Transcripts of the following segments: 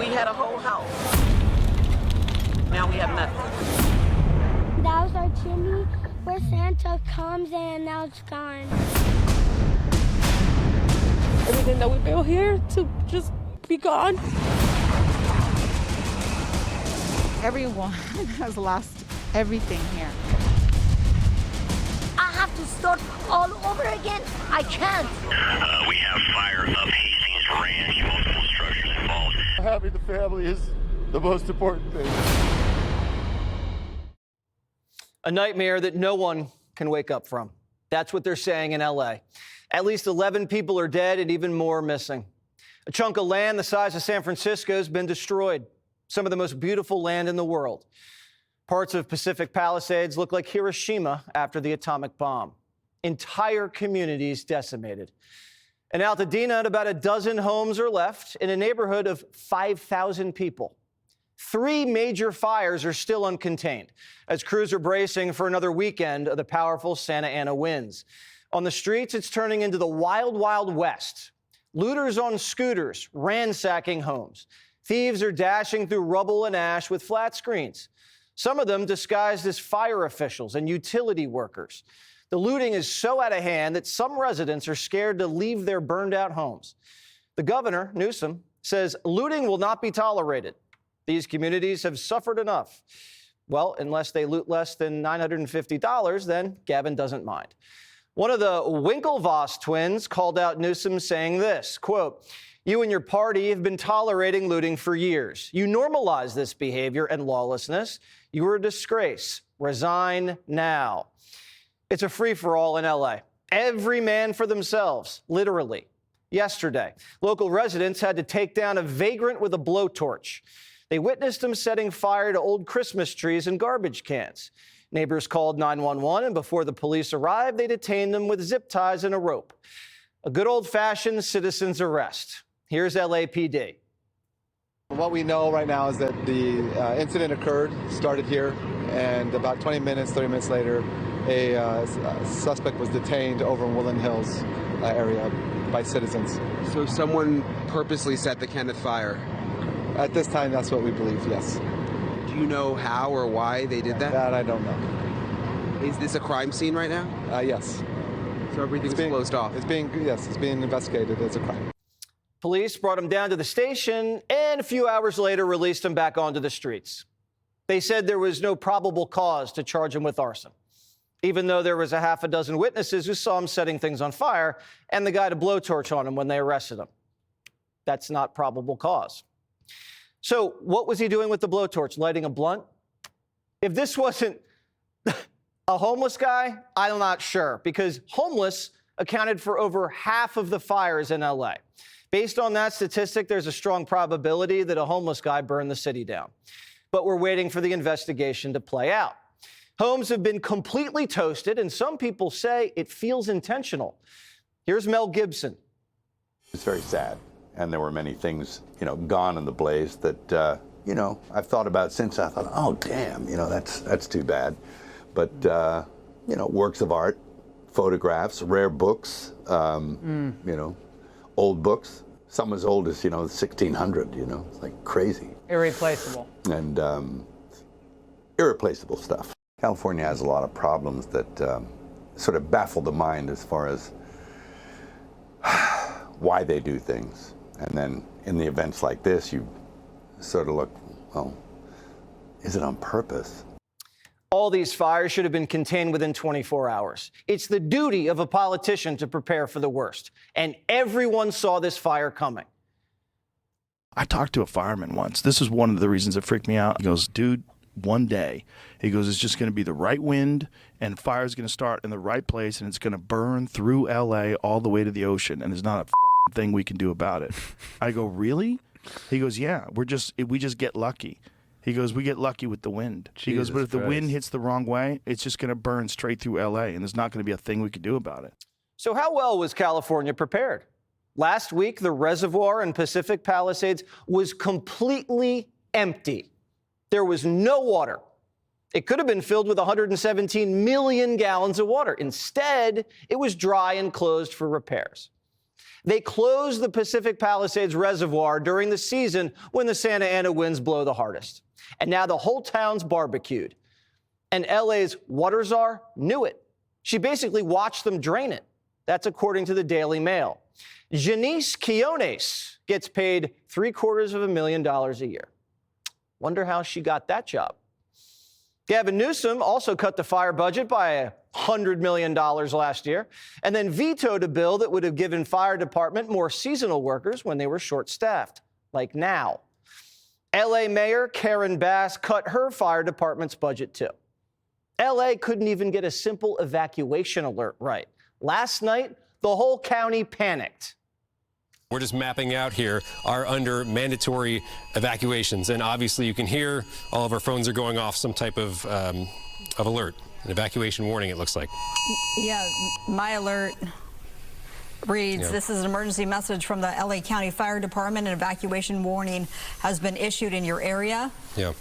We had a whole house. Now we have nothing. That was our chimney where Santa comes and now it's gone. Everything that we built here to just be gone. Everyone has lost everything here. I have to start all over again. I can't. We have fire up Hastings Ranch, multiple structures involved. Having the family is the most important thing. A nightmare that no one can wake up from. That's what they're saying in L.A. At least 11 people are dead and even more missing. A chunk of land the size of San Francisco has been destroyed. Some of the most beautiful land in the world. Parts of Pacific Palisades look like Hiroshima after the atomic bomb. Entire communities decimated. In Altadena, about a dozen homes are left in a neighborhood of 5,000 people. 3 major fires are still uncontained as crews are bracing for another weekend of the powerful Santa Ana winds. On the streets, it's turning into the wild, wild west. Looters on scooters ransacking homes. Thieves are dashing through rubble and ash with flat screens. Some of them disguised as fire officials and utility workers. The looting is so out of hand that some residents are scared to leave their burned out homes. The governor, Newsom, says looting will not be tolerated. These communities have suffered enough. Well, unless they loot less than $950, then Gavin doesn't mind. One of the Winklevoss twins called out Newsom saying this, quote, "You and your party have been tolerating looting for years. You normalize this behavior and lawlessness. You are a disgrace. Resign now." It's a free-for-all in L.A. Every man for themselves, literally. Yesterday, local residents had to take down a vagrant with a blowtorch. They witnessed him setting fire to old Christmas trees and garbage cans. Neighbors called 911, and before the police arrived, they detained him with zip ties and a rope. A good old-fashioned citizen's arrest. Here's LAPD. What we know right now is that the incident started here, and about 20 minutes, 30 minutes later, a suspect was detained over in Woodland Hills area by citizens. So someone purposely set the Kenneth fire? At this time, that's what we believe, yes. Do you know how or why they did that? That I don't know. Is this a crime scene right now? Yes. So everything's closed off? It's being investigated as a crime. Police brought him down to the station and a few hours later released him back onto the streets. They said there was no probable cause to charge him with arson, even though there was a half a dozen witnesses who saw him setting things on fire and the guy had a blowtorch on him when they arrested him. That's not probable cause. So what was he doing with the blowtorch? Lighting a blunt? If this wasn't a homeless guy, I'm not sure, because homeless accounted for over half of the fires in L.A. Based on that statistic, there's a strong probability that a homeless guy burned the city down. But we're waiting for the investigation to play out. Homes have been completely toasted, and some people say it feels intentional. Here's Mel Gibson. It's very sad. And there were many things, gone in the blaze that, I've thought about since. I thought, oh, damn, that's too bad. But, works of art, photographs, rare books, old books, some as old as, 1600, it's like crazy. Irreplaceable. And irreplaceable stuff. California has a lot of problems that sort of baffle the mind as far as why they do things. And then in the events like this, you sort of look, well, is it on purpose? All these fires should have been contained within 24 hours. It's the duty of a politician to prepare for the worst. And everyone saw this fire coming. I talked to a fireman once. This is one of the reasons it freaked me out. He goes, dude, one day, he goes, it's just going to be the right wind and fire's going to start in the right place and it's going to burn through LA all the way to the ocean. And there's not a thing we can do about it. I go, really? He goes, yeah, we just get lucky. He goes, we get lucky with the wind. He goes, but if the wind hits the wrong way, it's just going to burn straight through LA and there's not going to be a thing we can do about it. So how well was California prepared? Last week, the reservoir in Pacific Palisades was completely empty. There was no water. It could have been filled with 117 million gallons of water. Instead, it was dry and closed for repairs. They closed the Pacific Palisades Reservoir during the season when the Santa Ana winds blow the hardest. And now the whole town's barbecued. And LA's Watters Czar knew it. She basically watched them drain it. That's according to the Daily Mail. Janice Quiones gets paid $750,000 a year. Wonder how she got that job. Gavin Newsom also cut the fire budget by $100 million last year and then vetoed a bill that would have given fire department more seasonal workers when they were short-staffed, like now. L.A. Mayor Karen Bass cut her fire department's budget too. L.A. couldn't even get a simple evacuation alert right. Last night, the whole county panicked. We're just mapping out here are under mandatory evacuations. And obviously you can hear all of our phones are going off some type of alert, an evacuation warning, it looks like. Yeah, my alert reads, This is an emergency message from the LA County Fire Department. An evacuation warning has been issued in your area. Yeah.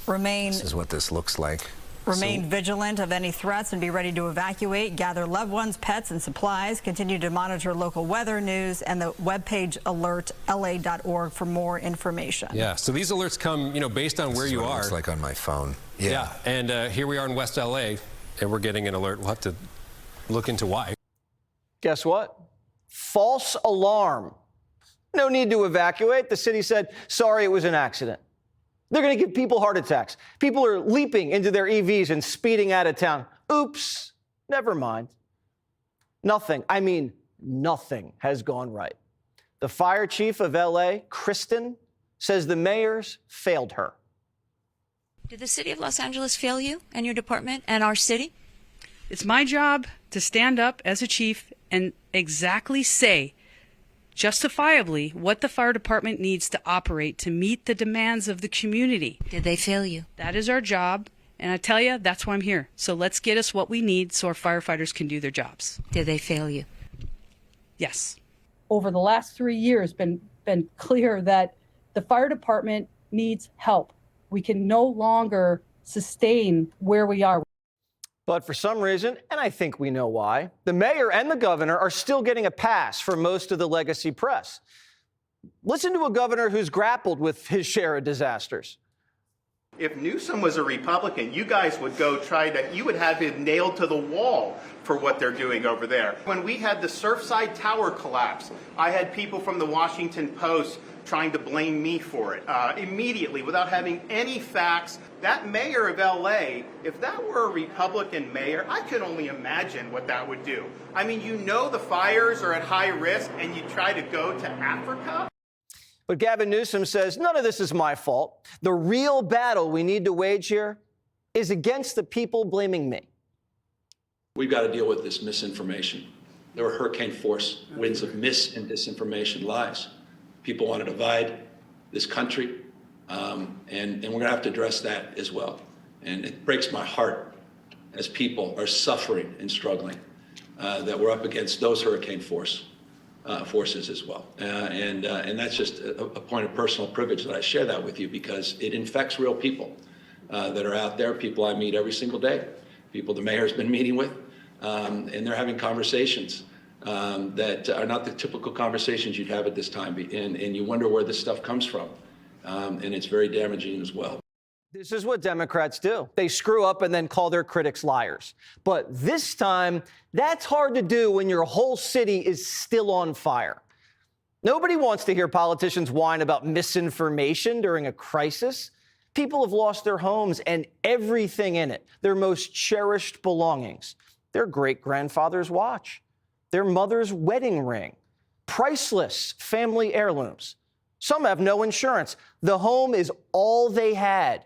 This is what this looks like. Remain vigilant of any threats and be ready to evacuate. Gather loved ones, pets, and supplies. Continue to monitor local weather news and the webpage alertla.org for more information. Yeah, so these alerts come, based on where you are. It looks like on my phone. Yeah, and here we are in West LA, and we're getting an alert. We'll have to look into why. Guess what? False alarm. No need to evacuate. The city said, sorry, it was an accident. They're going to give people heart attacks. People are leaping into their EVs and speeding out of town. Oops, never mind. Nothing has gone right. The fire chief of LA, Kristen, says the mayors failed her. Did the city of Los Angeles fail you and your department and our city? It's my job to stand up as a chief and exactly say justifiably what the fire department needs to operate to meet the demands of the community. Did they fail you? That is our job, and I tell you, that's why I'm here. So let's get us what we need so our firefighters can do their jobs. Did they fail you? Yes. Over the last 3 years, been clear that the fire department needs help. We can no longer sustain where we are. But for some reason, and I think we know why, the mayor and the governor are still getting a pass for most of the legacy press. Listen to a governor who's grappled with his share of disasters. If Newsom was a Republican, you guys would you would have him nailed to the wall for what they're doing over there. When we had the Surfside Tower collapse, I had people from the Washington Post trying to blame me for it immediately without having any facts. That mayor of LA, if that were a Republican mayor, I could only imagine what that would do. I mean, the fires are at high risk and you try to go to Africa? But Gavin Newsom says, none of this is my fault. The real battle we need to wage here is against the people blaming me. We've got to deal with this misinformation. There were hurricane force winds of mis and disinformation, lies. People want to divide this country, and we're going to have to address that as well. And it breaks my heart as people are suffering and struggling that we're up against those hurricane forces as well. And that's just a point of personal privilege that I share that with you because it infects real people that are out there, people I meet every single day, people the mayor's been meeting with, and they're having conversations that are not the typical conversations you'd have at this time. And you wonder where this stuff comes from. And it's very damaging as well. This is what Democrats do. They screw up and then call their critics liars. But this time, that's hard to do when your whole city is still on fire. Nobody wants to hear politicians whine about misinformation during a crisis. People have lost their homes and everything in it, their most cherished belongings, their great-grandfather's watch, their mother's wedding ring, priceless family heirlooms. Some have no insurance. The home is all they had.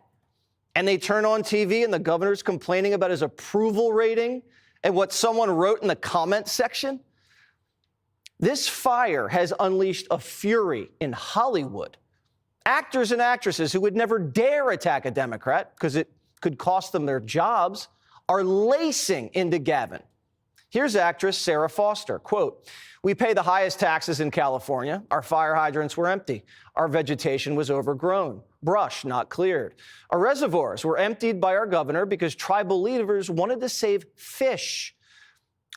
And they turn on TV and the governor's complaining about his approval rating and what someone wrote in the comment section. This fire has unleashed a fury in Hollywood. Actors and actresses who would never dare attack a Democrat because it could cost them their jobs are lacing into Gavin. Here's actress Sarah Foster, quote, "We pay the highest taxes in California. Our fire hydrants were empty. Our vegetation was overgrown. Brush not cleared. Our reservoirs were emptied by our governor because tribal leaders wanted to save fish.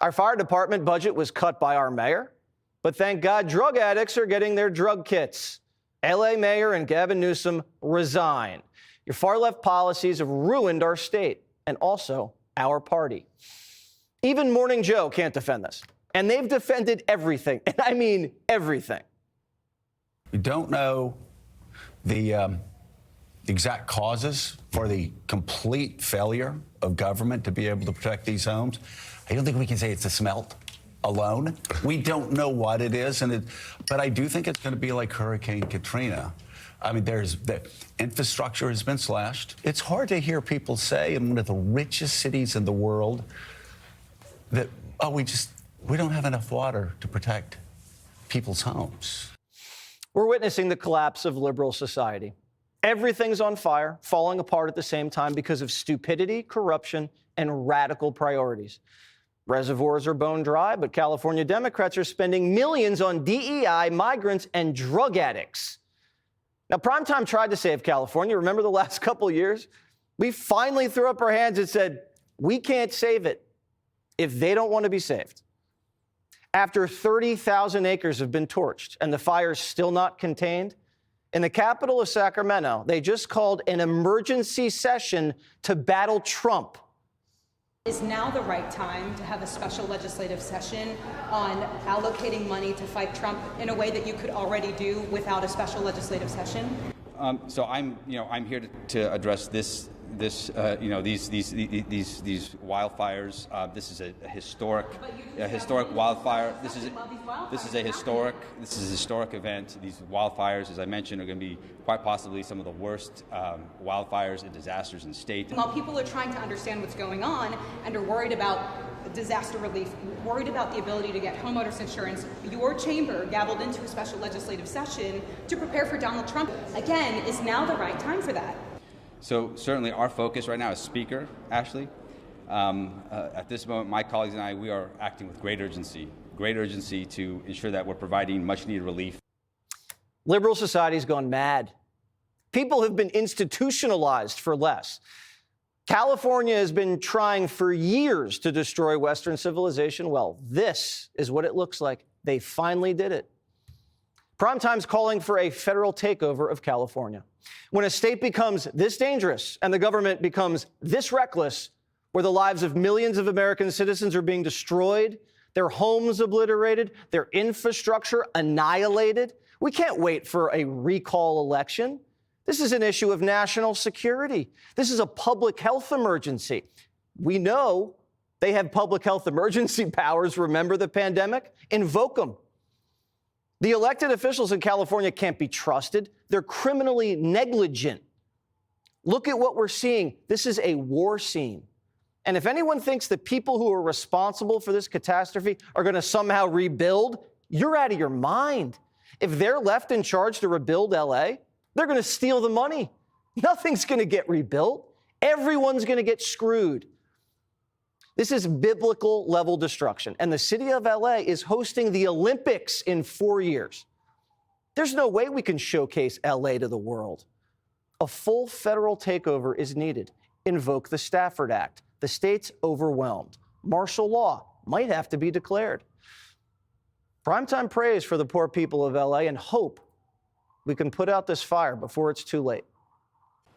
Our fire department budget was cut by our mayor. But thank God drug addicts are getting their drug kits. LA Mayor and Gavin Newsom resign. Your far-left policies have ruined our state and also our party. Even Morning Joe can't defend this. And they've defended everything, and I mean everything. We don't know the exact causes for the complete failure of government to be able to protect these homes. I don't think we can say it's the smelt alone. We don't know what it is, but I do think it's going to be like Hurricane Katrina. I mean, the infrastructure has been slashed. It's hard to hear people say in one of the richest cities in the world that, oh, we don't have enough water to protect people's homes. We're witnessing the collapse of liberal society. Everything's on fire, falling apart at the same time because of stupidity, corruption, and radical priorities. Reservoirs are bone dry, but California Democrats are spending millions on DEI, migrants, and drug addicts. Now, Primetime tried to save California. Remember the last couple of years? We finally threw up our hands and said, we can't save it if they don't want to be saved. After 30,000 acres have been torched and the fire's still not contained, in the capital of Sacramento, they just called an emergency session to battle Trump. Is now the right time to have a special legislative session on allocating money to fight Trump in a way that you could already do without a special legislative session? So I'm here to address these wildfires. This is a historic wildfire. This is a historic event. These wildfires, as I mentioned, are going to be quite possibly some of the worst wildfires and disasters in the state. While people are trying to understand what's going on and are worried about disaster relief, worried about the ability to get homeowners insurance, your chamber gavelled into a special legislative session to prepare for Donald Trump. Again, is now the right time for that? So certainly our focus right now is Speaker Ashley. At this moment, my colleagues and I, we are acting with great urgency to ensure that we're providing much needed relief. Liberal society's gone mad. People have been institutionalized for less. California has been trying for years to destroy Western civilization. Well, this is what it looks like. They finally did it. Primetime's calling for a federal takeover of California. When a state becomes this dangerous and the government becomes this reckless, where the lives of millions of American citizens are being destroyed, their homes obliterated, their infrastructure annihilated, we can't wait for a recall election. This is an issue of national security. This is a public health emergency. We know they have public health emergency powers. Remember the pandemic? Invoke them. The elected officials in California can't be trusted. They're criminally negligent. Look at what we're seeing. This is a war scene. And if anyone thinks the people who are responsible for this catastrophe are going to somehow rebuild, you're out of your mind. If they're left in charge to rebuild LA, they're going to steal the money. Nothing's going to get rebuilt. Everyone's going to get screwed. This is biblical level destruction. And the city of LA is hosting the Olympics in 4 years. There's no way we can showcase LA to the world. A full federal takeover is needed. Invoke the Stafford Act. The state's overwhelmed. Martial law might have to be declared. Primetime prays for the poor people of LA and hope we can put out this fire before it's too late.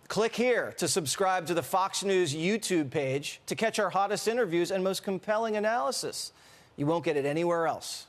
Click here to subscribe to the Fox News YouTube page to catch our hottest interviews and most compelling analysis. You won't get it anywhere else.